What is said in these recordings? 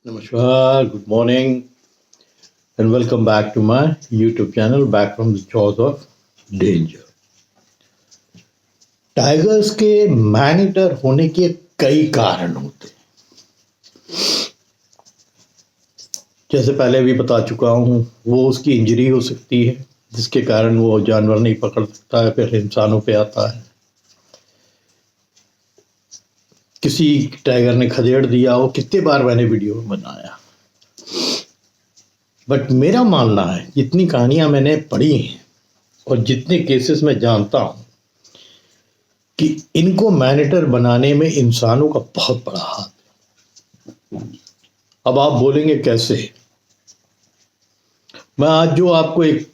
Namaskar, good morning, and welcome back to my YouTube channel, Back from the Jaws of Danger. Tigers के man eater होने के कई कारण होते हैं। जैसे पहले भी बता चुका हूँ, वो उसकी इंजरी हो सकती है जिसके कारण वो जानवर नहीं पकड़ सकता है, फिर इंसानों पे आता है। किसी टाइगर ने खदेड़ दिया हो, कितने बार मैंने वीडियो बनाया। बट मेरा मानना है, जितनी कहानियां मैंने पढ़ी हैं और जितने केसेस मैं जानता हूं, कि इनको मैनेटर बनाने में इंसानों का बहुत बड़ा हाथ है। अब आप बोलेंगे कैसे? मैं आज जो आपको एक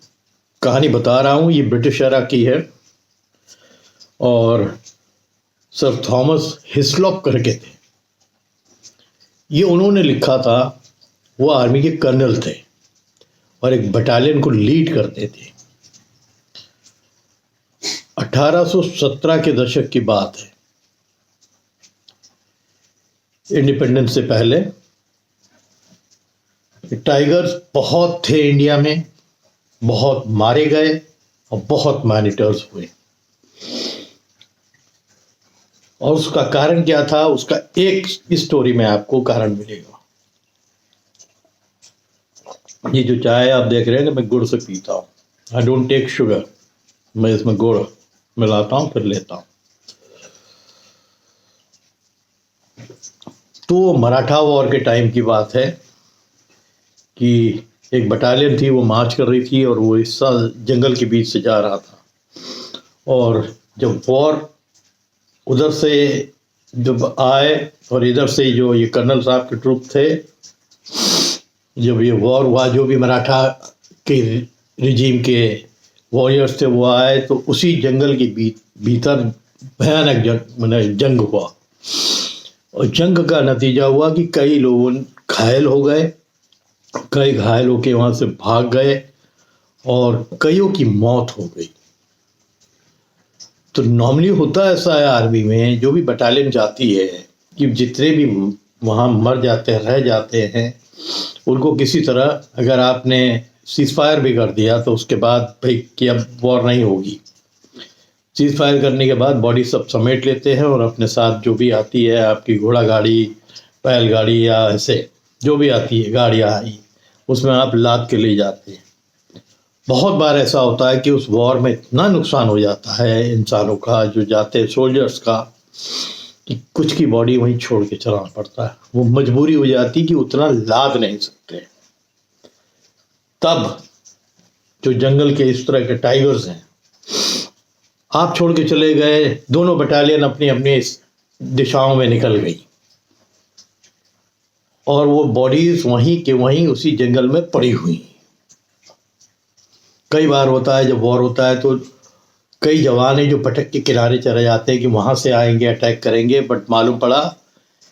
कहानी बता रहा हूं, ये ब्रिटिश एरा की है और सर थॉमस हिस्लॉप करके थे। ये उन्होंने लिखा था। वो आर्मी के कर्नल थे और एक बटालियन को लीड करते थे। 1817 के दशक की बात है, इंडिपेंडेंस से पहले। टाइगर्स बहुत थे इंडिया में, बहुत मारे गए और बहुत मॉनिटर्स हुए। और उसका कारण क्या था, उसका एक स्टोरी में आपको कारण मिलेगा। ये जो चाय आप देख रहे हैं ना, मैं गुड़ से पीता हूँ। आई डोंट टेक शुगर, मैं इसमें गुड़ मिलाता हूँ फिर लेता हूँ। तो मराठा वॉर के टाइम की बात है कि एक बटालियन थी, वो मार्च कर रही थी और वो हिस्सा जंगल के बीच से जा रहा था। और जब वॉर उधर से जब आए और इधर से जो ये कर्नल साहब के ट्रूप थे, जब ये वॉर हुआ, जो भी मराठा के रिजीम के वॉरियर्स थे वो आए, तो उसी जंगल के भीतर भयानक जंग हुआ। और जंग का नतीजा हुआ कि कई लोग घायल हो गए, कई घायल होके वहां से भाग गए और कईयों की मौत हो गई। तो नॉर्मली होता ऐसा है आर्मी में, जो भी बटालियन जाती है, कि जितने भी वहां मर जाते हैं, रह जाते हैं, उनको किसी तरह अगर आपने सीज फायर भी कर दिया तो उसके बाद भाई कि अब वॉर नहीं होगी, सीज फायर करने के बाद बॉडी सब समेट लेते हैं और अपने साथ जो भी आती है आपकी घोड़ा गाड़ी, बैलगाड़ी या ऐसे जो भी आती है गाड़ियाँ आई, उसमें आप लाद के ले जाते हैं। बहुत बार ऐसा होता है कि उस वॉर में इतना नुकसान हो जाता है इंसानों का, जो जाते हैं सोल्जर्स का, कि कुछ की बॉडी वहीं छोड़ के चलाना पड़ता है। वो मजबूरी हो जाती कि उतना लाद नहीं सकते। तब जो जंगल के इस तरह के टाइगर्स हैं, आप छोड़ के चले गए, दोनों बटालियन अपनी अपनी दिशाओं में निकल गई और वो बॉडीज वहीं के वहीं उसी जंगल में पड़ी हुई। कई बार होता है जब वॉर होता है तो कई जवान हैं जो भटक के किनारे चले जाते हैं कि वहां से आएंगे, अटैक करेंगे, बट मालूम पड़ा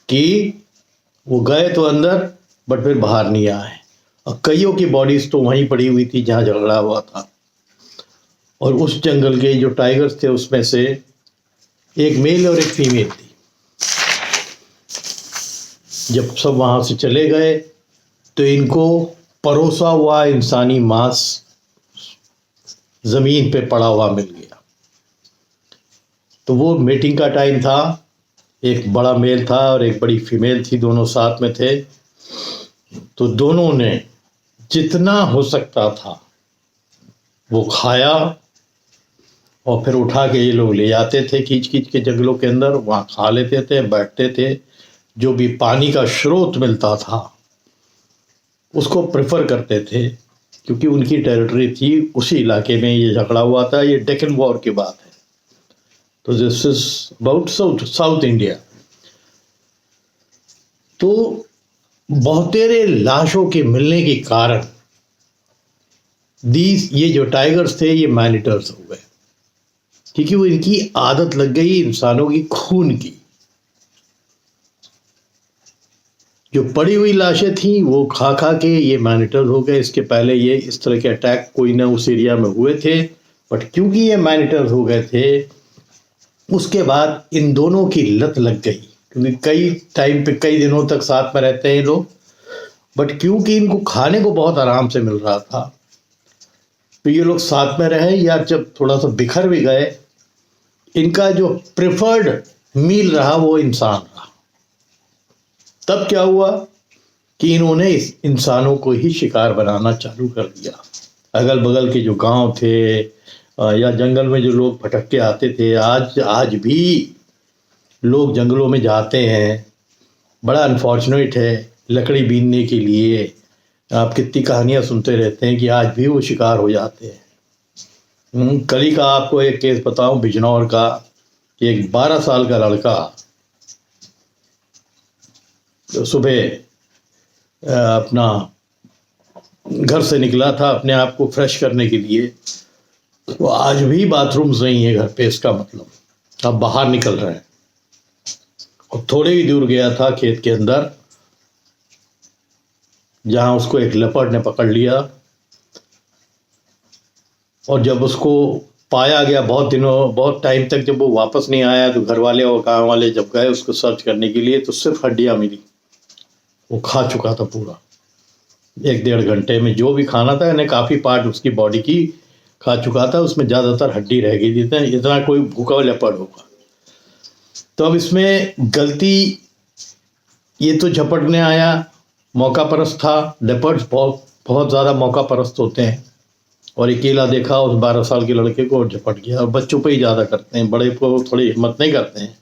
कि वो गए तो अंदर बट फिर बाहर नहीं आए। और कईयों की बॉडीज तो वहीं पड़ी हुई थी जहां झगड़ा हुआ था। और उस जंगल के जो टाइगर्स थे उसमें से एक मेल और एक फीमेल थी। जब सब वहां से चले गए तो इनको परोसा हुआ इंसानी मांस जमीन पे पड़ा हुआ मिल गया। तो वो मीटिंग का टाइम था, एक बड़ा मेल था और एक बड़ी फीमेल थी, दोनों साथ में थे। तो दोनों ने जितना हो सकता था वो खाया और फिर उठा के ये लोग ले जाते थे खींच खींच के जंगलों के अंदर, वहाँ खा लेते थे, बैठते थे। जो भी पानी का स्रोत मिलता था उसको प्रेफर करते थे, क्योंकि उनकी टेरिटरी थी, उसी इलाके में ये झगड़ा हुआ था। ये डेक्कन वॉर की बात है, तो this is about south India. तो बहुतेरे लाशों के मिलने के कारण ये जो टाइगर्स थे ये मैनिटर्स हो गए, क्योंकि वो इनकी आदत लग गई इंसानों की खून की। जो पड़ी हुई लाशें थी वो खा खा के ये मैनिटर्स हो गए। इसके पहले ये इस तरह के अटैक कोई ना उस एरिया में हुए थे, बट क्योंकि ये मैनिटर्स हो गए थे, उसके बाद इन दोनों की लत लग गई। क्योंकि कई टाइम पे कई दिनों तक साथ में रहते हैं लोग, बट क्योंकि इनको खाने को बहुत आराम से मिल रहा था, तो ये लोग साथ में रहे, या जब थोड़ा सा बिखर भी गए, इनका जो प्रेफर्ड मील रहा वो इंसान रहा। तब क्या हुआ कि इन्होंने इस इंसानों को ही शिकार बनाना चालू कर दिया। अगल बगल के जो गांव थे या जंगल में जो लोग भटक के आते थे, आज भी लोग जंगलों में जाते हैं। बड़ा अनफॉर्चुनेट है, लकड़ी बीनने के लिए आप कितनी कहानियां सुनते रहते हैं कि आज भी वो शिकार हो जाते हैं। कल ही का आपको एक केस बताऊं बिजनौर का, कि एक 12 साल का लड़का सुबह अपना घर से निकला था अपने आप को फ्रेश करने के लिए, तो आज भी बाथरूम्स नहीं है घर पे। इसका मतलब अब बाहर निकल रहे हैं। और थोड़े ही दूर गया था खेत के अंदर, जहां उसको एक लेपर्ड ने पकड़ लिया। और जब उसको पाया गया बहुत टाइम तक, जब वो वापस नहीं आया, तो घर वाले और गाँव वाले जब गए उसको सर्च करने के लिए, तो सिर्फ हड्डियां मिली। वो खा चुका था पूरा 1-1.5 घंटे में। जो भी खाना था, यानी काफ़ी पार्ट उसकी बॉडी की खा चुका था, उसमें ज़्यादातर हड्डी रह गई थी। इतना कोई भूखा लेपर्ड होगा। तो अब इसमें गलती, ये तो झपटने आया, मौका परस्त था। लेपर्ड्स बहुत ज़्यादा मौका परस्त होते हैं, और अकेला देखा उस 12 साल के लड़के को और झपट गया। और बच्चों पे ही ज़्यादा करते हैं, बड़े को थोड़ी हिम्मत नहीं करते हैं।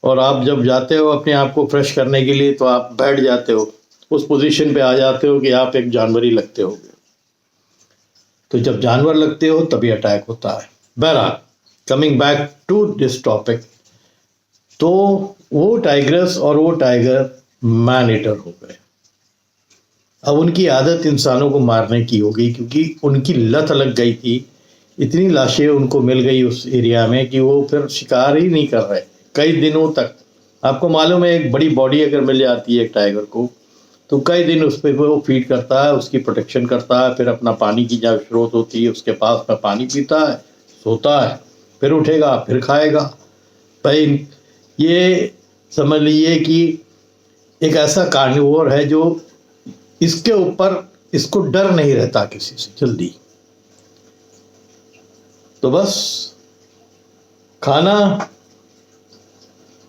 और आप जब जाते हो अपने आप को फ्रेश करने के लिए, तो आप बैठ जाते हो, उस पोजीशन पे आ जाते हो कि आप एक जानवर ही लगते हो। तो जब जानवर लगते हो तभी अटैक होता है। बहरहाल, coming back to this topic, तो वो टाइग्रेस और वो टाइगर मैन ईटर हो गए। अब उनकी आदत इंसानों को मारने की हो गई, क्योंकि उनकी लत लग गई थी। इतनी लाशें उनको मिल गई उस एरिया में कि वो फिर शिकार ही नहीं कर रहे कई दिनों तक। आपको मालूम है, एक बड़ी बॉडी अगर मिल जाती है एक टाइगर को, तो कई दिन उस पर वो फीड करता है, उसकी प्रोटेक्शन करता है। फिर अपना पानी की जब स्रोत होती है उसके पास में पानी पीता है, सोता है, फिर उठेगा, फिर खाएगा। भाई, ये समझ लीजिए कि एक ऐसा कार्निवोर है जो इसके ऊपर, इसको डर नहीं रहता किसी से जल्दी। तो बस खाना,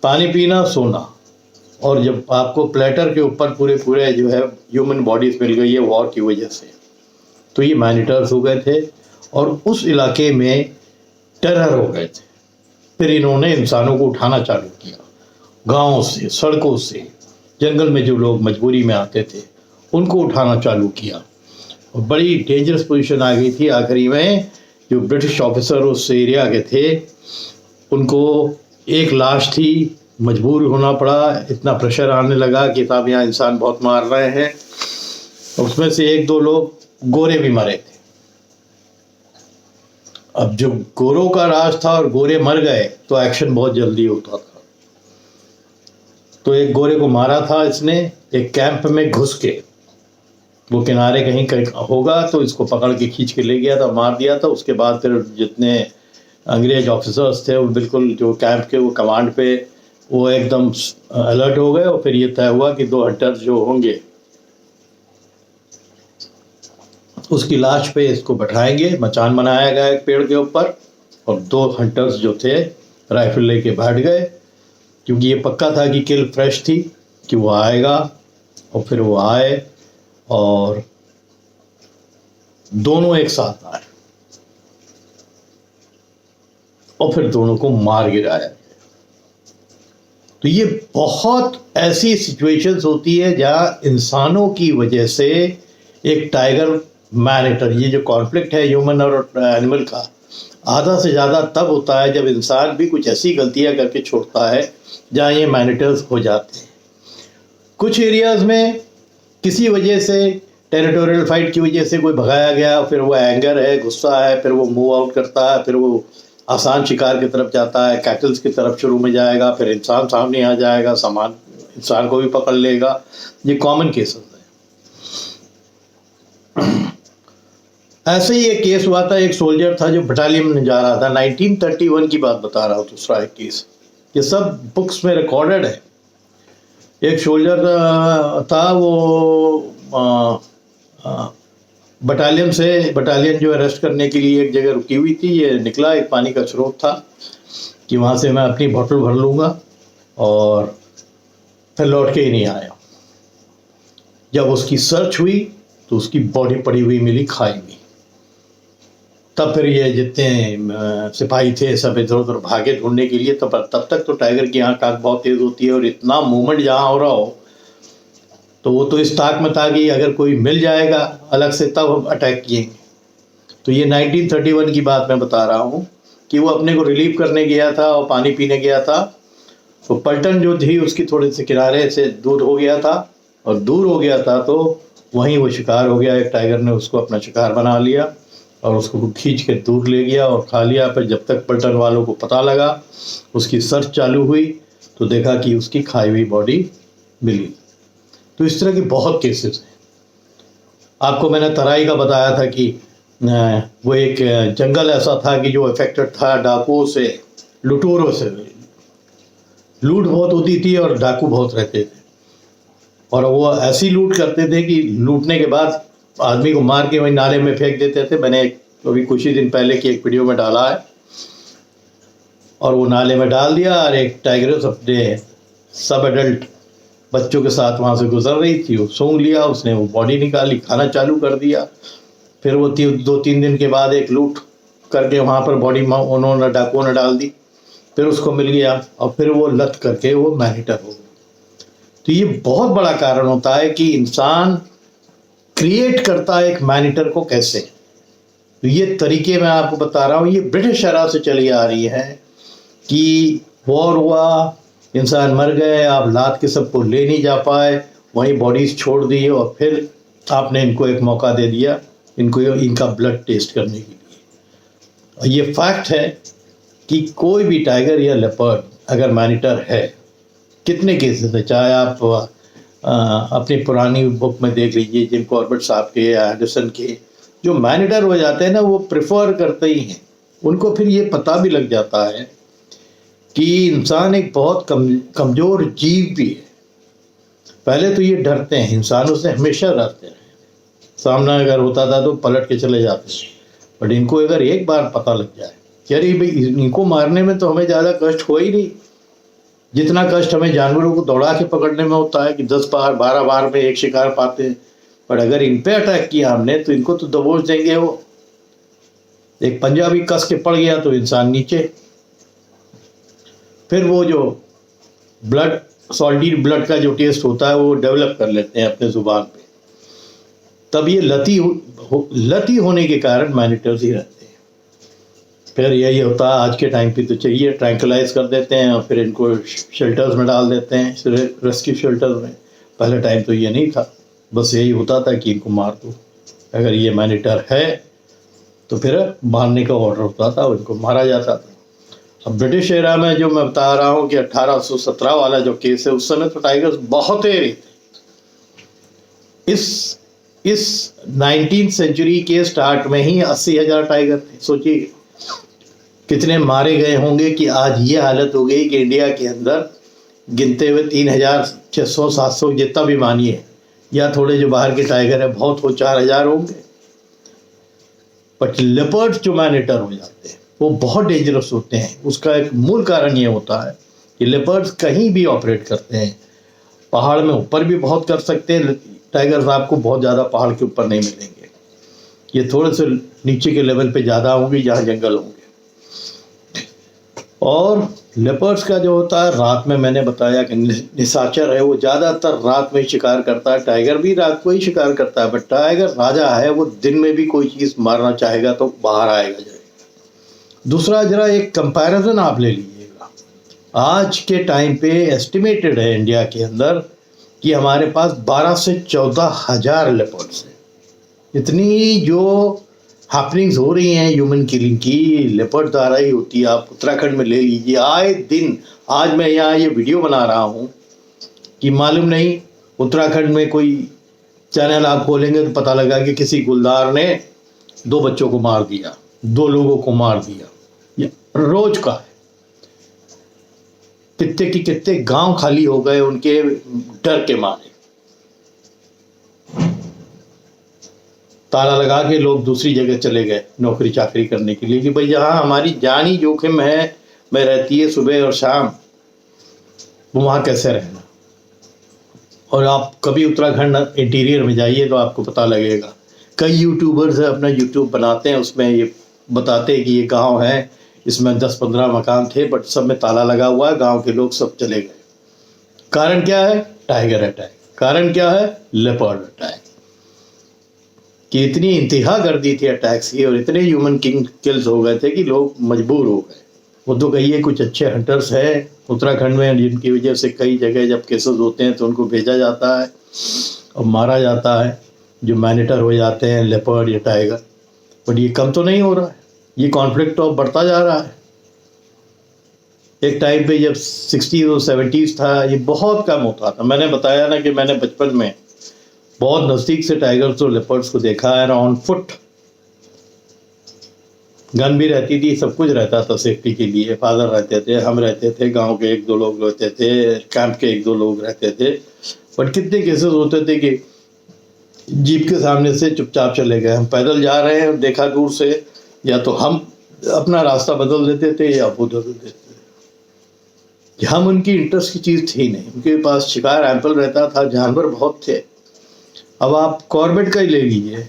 पानी पीना, सोना। और जब आपको प्लेटर के ऊपर पूरे जो है ह्यूमन बॉडीज मिल गई है वॉर की वजह से, तो ये मैन ईटर्स हो गए थे और उस इलाके में टेरर हो गए थे। फिर इन्होंने इंसानों को उठाना चालू किया, गांवों से, सड़कों से, जंगल में जो लोग मजबूरी में आते थे उनको उठाना चालू किया। और बड़ी डेंजरस पोजीशन आ गई थी। आखिरी में जो ब्रिटिश ऑफिसर उस एरिया के थे, उनको एक लाश थी, मजबूर होना पड़ा। इतना प्रेशर आने लगा कि साहब यहाँ इंसान बहुत मार रहे हैं। उसमें से 1-2 लोग गोरे भी मरे थे। अब जब गोरों का राज था और गोरे मर गए, तो एक्शन बहुत जल्दी होता था। तो एक गोरे को मारा था इसने, एक कैंप में घुस के। वो किनारे कहीं होगा तो इसको पकड़ के खींच के ले गया था, मार दिया था। उसके बाद फिर जितने अंग्रेज ऑफिसर्स थे वो बिल्कुल जो कैंप के वो कमांड पे, वो एकदम अलर्ट हो गए। और फिर ये तय हुआ कि 2 हंटर्स जो होंगे उसकी लाश पे इसको बैठाएंगे। मचान बनाया गया एक पेड़ के ऊपर, और 2 हंटर्स जो थे राइफल लेके बैठ गए, क्योंकि ये पक्का था कि किल फ्रेश थी, कि वो आएगा। और फिर वो आए और दोनों एक साथ आए और फिर दोनों को मार गिराया। तो ये बहुत ऐसी सिचुएशंस होती है जहां इंसानों की वजह से एक टाइगर मैन ईटर, ये जो कॉन्फ्लिक्ट है ह्यूमन और एनिमल का, आधा से ज़्यादा तब होता है जब इंसान भी कुछ ऐसी गलतियां करके छोड़ता है जहां ये मैन ईटर्स हो जाते हैं। कुछ एरियाज़ में किसी वजह से, टेरिटोरियल फाइट की वजह से कोई भगाया गया, फिर वो एंगर है, गुस्सा है, फिर वो मूव आउट करता है, फिर वो आसान शिकार की तरफ जाता है, कैटल्स की तरफ शुरू में जाएगा, फिर इंसान सामने आ जाएगा, सामान इंसान को भी पकड़ लेगा। ये कॉमन केसेस है। ऐसे ही एक केस हुआ था, एक सोल्जर था जो बटालियन में जा रहा था, 1931 की बात बता रहा हूँ, दूसरा एक केस। ये सब बुक्स में रिकॉर्डेड है। एक सोल्जर था, वो बटालियन जो अरेस्ट करने के लिए एक जगह रुकी हुई थी। ये निकला, एक पानी का स्रोत था कि वहाँ से मैं अपनी बोतल भर लूँगा, और फिर लौट के ही नहीं आया। जब उसकी सर्च हुई तो उसकी बॉडी पड़ी हुई मिली खाई में। तब फिर ये जितने सिपाही थे सब इधर उधर भागे ढूंढने के लिए। तब तक तो टाइगर की आँख बहुत तेज़ होती है, और इतना मूवमेंट जहाँ हो रहा हो तो वो तो इस ताक में था कि अगर कोई मिल जाएगा अलग से तब हम अटैक किएंगे। तो ये 1931 की बात मैं बता रहा हूँ कि वो अपने को रिलीव करने गया था और पानी पीने गया था। तो पलटन जो थी उसकी थोड़े से किनारे से दूर हो गया था, और दूर हो गया था तो वहीं वो शिकार हो गया। एक टाइगर ने उसको अपना शिकार बना लिया और उसको खींच के दूर ले गया और खा लिया। फिर जब तक पलटन वालों को पता लगा, उसकी सर्च चालू हुई तो देखा कि उसकी खाई हुई बॉडी मिली। तो इस तरह के बहुत केसेस हैं। आपको मैंने तराई का बताया था कि वो एक जंगल ऐसा था कि जो अफेक्टेड था डाकुओं से, लुटेरों से। लूट बहुत होती थी और डाकू बहुत रहते थे, और वो ऐसी लूट करते थे कि लूटने के बाद आदमी को मार के वहीं नाले में फेंक देते थे। मैंने अभी कुछ ही दिन पहले की एक वीडियो में डाला है। और वो नाले में डाल दिया, और एक टाइगर अपने सब एडल्ट बच्चों के साथ वहाँ से गुजर रही थी, वो सूंघ लिया, उसने वो बॉडी निकाली, खाना चालू कर दिया। फिर वो 2-3 दिन के बाद एक लूट करके वहाँ पर बॉडी उन्होंने डाकुओं ने डाल दी। फिर उसको मिल गया, और फिर वो लत करके वो मैनिटर हो गया। तो ये बहुत बड़ा कारण होता है कि इंसान क्रिएट करता है एक मैनिटर को कैसे। तो ये तरीके मैं आपको बता रहा हूँ, ये ब्रिटिश एरा से चली आ रही है कि वॉर हुआ, इंसान मर गए, आप लाद के सबको ले नहीं जा पाए, वहीं बॉडीज छोड़ दी, और फिर आपने इनको एक मौका दे दिया इनको इनका ब्लड टेस्ट करने के लिए। और ये फैक्ट है कि कोई भी टाइगर या लेपर्ड अगर मैनिटर है, कितने केसेस है, चाहे आप अपनी पुरानी बुक में देख लीजिए, जिम कॉर्बेट साहब के या एडिसन के, जो मैनिटर हो जाते हैं ना, वो प्रेफर करते ही हैं। उनको फिर ये पता भी लग जाता है कि इंसान एक बहुत कमज़ोर जीव भी है। पहले तो ये डरते हैं, इंसानों से हमेशा डरते हैं। सामना अगर होता था तो पलट के चले जाते हैं। बट इनको अगर एक बार पता लग जाए कि अरे भाई इनको मारने में तो हमें ज़्यादा कष्ट हो ही नहीं, जितना कष्ट हमें जानवरों को दौड़ा के पकड़ने में होता है कि 10 बार 12 बार में एक शिकार पाते हैं। पर अगर इन पे अटैक किया हमने तो इनको तो दबोच देंगे। वो एक पंजा भी कस के पड़ गया तो इंसान नीचे। फिर वो जो ब्लड, सॉल्टी ब्लड का जो टेस्ट होता है वो डेवलप कर लेते हैं अपने जुबान पे। तब ये लती होने के कारण मैनिटर्स ही रहते हैं। फिर यही होता है आज के टाइम पे, तो चाहिए ट्रैंकुलाइज कर देते हैं और फिर इनको शेल्टर्स में डाल देते हैं, रेस्क्यू शेल्टर्स में। पहले टाइम तो ये नहीं था, बस यही होता था कि इनको मार दो। अगर ये मैनिटर है तो फिर मारने का ऑर्डर होता था, उनको मारा जाता था। अब ब्रिटिश एरा में जो मैं बता रहा हूँ कि 1817 वाला जो केस है, उस समय तो टाइगर्स बहुत ही थे। इस 19th सेंचुरी के स्टार्ट में ही 80,000 टाइगर थे। सोचिए कितने मारे गए होंगे कि आज ये हालत हो गई कि इंडिया के अंदर गिनते हुए 3,600-700 जितना भी मानिए, या थोड़े जो बाहर के टाइगर है बहुत हो 4,000 होंगे। बट लेपर्ड्स जो मैनिटर हो जाते हैं वो बहुत डेंजरस होते हैं। उसका एक मूल कारण ये होता है कि लेपर्ड्स कहीं भी ऑपरेट करते हैं। पहाड़ में ऊपर भी बहुत कर सकते हैं टाइगर्स, आपको बहुत ज़्यादा पहाड़ के ऊपर नहीं मिलेंगे। ये थोड़े से नीचे के लेवल पे ज़्यादा होंगे जहाँ जंगल होंगे। और लेपर्ड्स का जो होता है रात में, मैंने बताया कि निशाचर है, वो ज़्यादातर रात में ही शिकार करता है। टाइगर भी रात को ही शिकार करता है, बट टाइगर राजा है, वो दिन में भी कोई चीज़ मारना चाहेगा तो बाहर आएगा जाएगा। दूसरा, जरा एक कंपैरिजन आप ले लीजिएगा। आज के टाइम पे एस्टिमेटेड है इंडिया के अंदर कि हमारे पास 12 से 14,000 लेपर्ड्स हैं। इतनी जो हैपनिंग्स हो रही हैं ह्यूमन किलिंग की, लेपर्ड द्वारा ही होती है। आप उत्तराखंड में ले लीजिए, आए दिन, आज मैं यहाँ ये वीडियो बना रहा हूँ कि मालूम नहीं उत्तराखंड में कोई चैनल आप खोलेंगे तो पता लगा कि किसी गुलदार ने 2 बच्चों को मार दिया, 2 लोगों को मार दिया। ये रोज का है। कितने की कितने गांव खाली हो गए उनके डर के मारे। ताला लगा के लोग दूसरी जगह चले गए नौकरी चाकरी करने के लिए कि भाई जहाँ हमारी जान ही जोखिम है में रहती है सुबह और शाम, वो वहाँ कैसे रहना। और आप कभी उत्तराखंड इंटीरियर में जाइए तो आपको पता लगेगा, कई यूट्यूबर्स अपना यूट्यूब बनाते हैं, उसमें ये बताते हैं कि ये गांव है, इसमें 10-15 मकान थे बट सब में ताला लगा हुआ है, गांव के लोग सब चले गए। कारण क्या है? Tiger attack. कारण क्या है? Leopard attack. कि इतनी इंतहा कर दी थी अटैक्स की और इतने ह्यूमन किल्स हो गए थे कि लोग मजबूर हो गए। वो तो कहिए कुछ अच्छे हंटर्स हैं उत्तराखंड में जिनकी वजह से कई जगह जब केसेस होते हैं तो उनको भेजा जाता है और मारा जाता है, जो मैनिटर हो जाते हैं लेपर्ड या टाइगर। बट ये कम तो नहीं हो रहा है, ये कॉन्फ्लिक्ट तो अब बढ़ता जा रहा है। एक टाइम पे जब 60s और 70s था ये बहुत कम होता था। मैंने बताया ना कि मैंने बचपन में बहुत नज़दीक से टाइगर्स और लेपर्ड्स को देखा है ऑन फुट। गन भी रहती थी, सब कुछ रहता था सेफ्टी के लिए। फादर रहते थे, हम रहते थे, गांव के 1-2 लोग रहते थे, कैंप के 1-2 लोग रहते थे। बट कितने केसेस होते थे कि जीप के सामने से चुपचाप चले गए, हम पैदल जा रहे हैं, देखा दूर से, या तो हम अपना रास्ता बदल देते थे या वो बदल देते थे। हम उनकी इंटरेस्ट की चीज़ थी नहीं, उनके पास शिकार एम्पल रहता था, जानवर बहुत थे। अब आप कॉर्बेट का ही ले लीजिए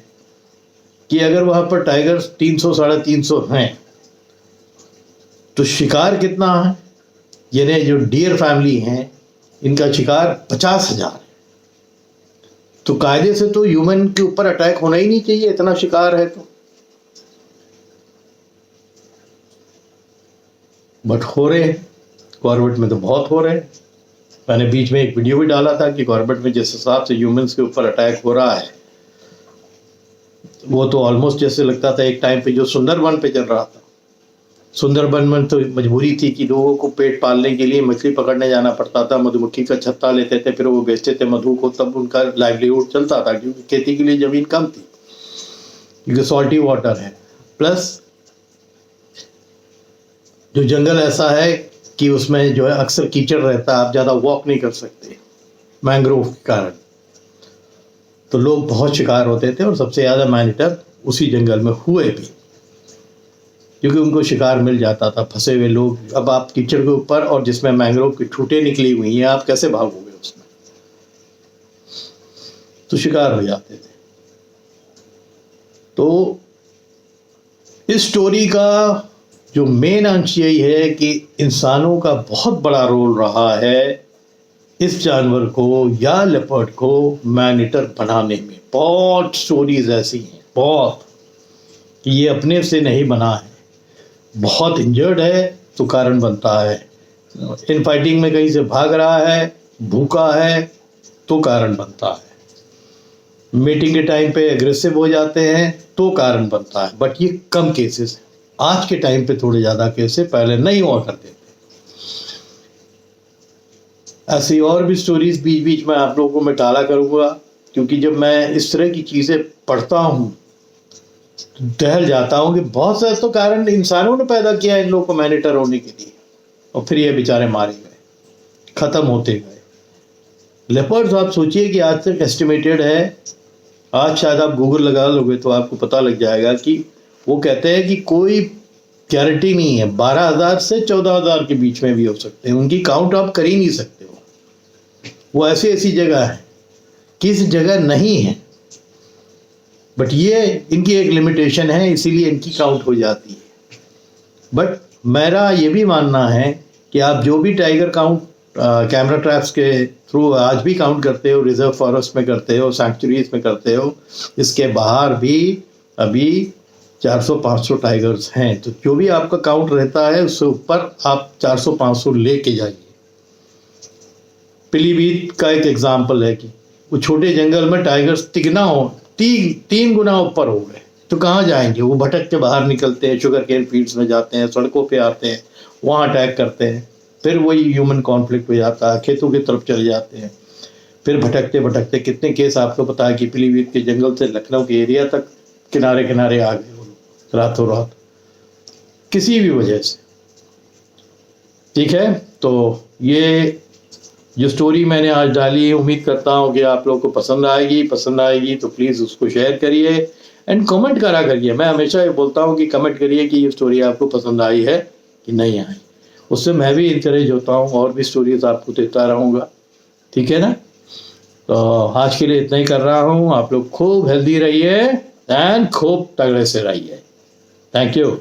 कि अगर वहाँ पर टाइगर्स 300-350 हैं तो शिकार कितना है? यानी जो डियर फैमिली हैं इनका शिकार 50,000 है। तो कायदे से तो ह्यूमन के ऊपर अटैक होना ही नहीं चाहिए, इतना शिकार है तो। बट हो रहे हैं, कॉर्बेट में तो बहुत हो रहे हैं। मैंने बीच में एक वीडियो भी डाला था कि कॉर्बेट में जिस हिसाब से ह्यूमंस के ऊपर अटैक हो रहा है वो तो ऑलमोस्ट जैसे लगता था एक टाइम पे जो सुंदरबन पे चल रहा था। सुंदरबन में तो मजबूरी थी कि लोगों को पेट पालने के लिए मछली पकड़ने जाना पड़ता था, मधुमक्खी का छत्ता लेते थे, फिर वो बेचते थे मधु को, तब उनका लाइवलीहुड चलता था क्योंकि खेती के लिए ज़मीन कम थी, क्योंकि सॉल्टी वाटर है। प्लस जो जंगल ऐसा है कि उसमें जो है अक्सर कीचड़ रहता है, आप ज़्यादा वॉक नहीं कर सकते मैंग्रोव के कारण। तो लोग बहुत शिकार होते थे और सबसे ज़्यादा मॉनिटर उसी जंगल में हुए भी, क्योंकि उनको शिकार मिल जाता था, फंसे हुए लोग। अब आप कीचड़ के ऊपर और जिसमें मैंग्रोव की ठूटें निकली हुई हैं, आप कैसे भागोगे उसमें? तो शिकार हो जाते थे। तो इस स्टोरी का जो मेन अंश यही है कि इंसानों का बहुत बड़ा रोल रहा है इस जानवर को या लेपर्ड को मैनिटर बनाने में। बहुत स्टोरीज ऐसी हैं, बहुत, कि ये अपने से नहीं बना है, बहुत इंजर्ड है तो कारण बनता है, इन फाइटिंग में कहीं से भाग रहा है, भूखा है तो कारण बनता है, मीटिंग के टाइम पे एग्रेसिव हो जाते हैं तो कारण बनता है। बट ये कम केसेस है, आज के टाइम पे थोड़े ज़्यादा केसेस, पहले नहीं हुआ करते थे। ऐसी और भी स्टोरीज बीच बीच में आप लोगों को मैं डाला करूँगा, क्योंकि जब मैं इस तरह की चीज़ें पढ़ता हूँ तो दहल जाता हूँ कि बहुत सारे तो कारण इंसानों ने पैदा किया इन लोगों को मैनिटर होने के लिए, और फिर ये बेचारे मारे गए, ख़त्म होते गए। लेपर्ड्स आप सोचिए कि आज तक एस्टिमेटेड है, आज शायद आप गूगल लगा लोगे तो आपको पता लग जाएगा कि वो कहते हैं कि कोई गारंटी नहीं है, 12,000 से 14,000 के बीच में भी हो सकते हैं, उनकी काउंट आप कर ही नहीं सकते हो। वो ऐसी ऐसी जगह है, किस जगह नहीं है, बट ये इनकी एक लिमिटेशन है, इसीलिए इनकी काउंट हो जाती है। बट मेरा ये भी मानना है कि आप जो भी टाइगर काउंट कैमरा ट्रैप्स के थ्रू आज भी काउंट करते हो, रिजर्व फॉरेस्ट में करते हो, सैंक्चुरीज में करते हो, इसके बाहर भी अभी 400-500 टाइगर्स हैं। तो जो भी आपका काउंट रहता है उससे ऊपर आप 400-500 लेके जाइए। पीलीभीत का एक एग्जाम्पल है कि वो छोटे जंगल में टाइगर्स तिगना हो, 3 गुना ऊपर हो गए, तो कहाँ जाएंगे? वो भटक के बाहर निकलते हैं, शुगर केन फील्ड्स में जाते हैं, सड़कों पे आते हैं, वहाँ अटैक करते हैं, फिर वही ह्यूमन कॉन्फ्लिक्ट हो जाता है, खेतों की तरफ चले जाते हैं, फिर भटकते भटकते कितने केस आपको पता है कि पीलीभीत के जंगल से लखनऊ के एरिया तक किनारे किनारे आ गए वो लोग रातों रात, किसी भी वजह से। ठीक है, तो ये जो स्टोरी मैंने आज डाली है, उम्मीद करता हूँ कि आप लोगों को पसंद आएगी तो प्लीज़ उसको शेयर करिए एंड कमेंट करा करिए। मैं हमेशा ये बोलता हूँ कि कमेंट करिए कि ये स्टोरी आपको पसंद आई है कि नहीं आई। उससे मैं भी इंकरेज होता हूँ और भी स्टोरीज आपको देता रहूँगा। ठीक है ना? तो आज के लिए इतना ही कर रहा हूँ। आप लोग खूब हेल्दी रहिए एंड खूब तगड़े से रहिए। Thank you.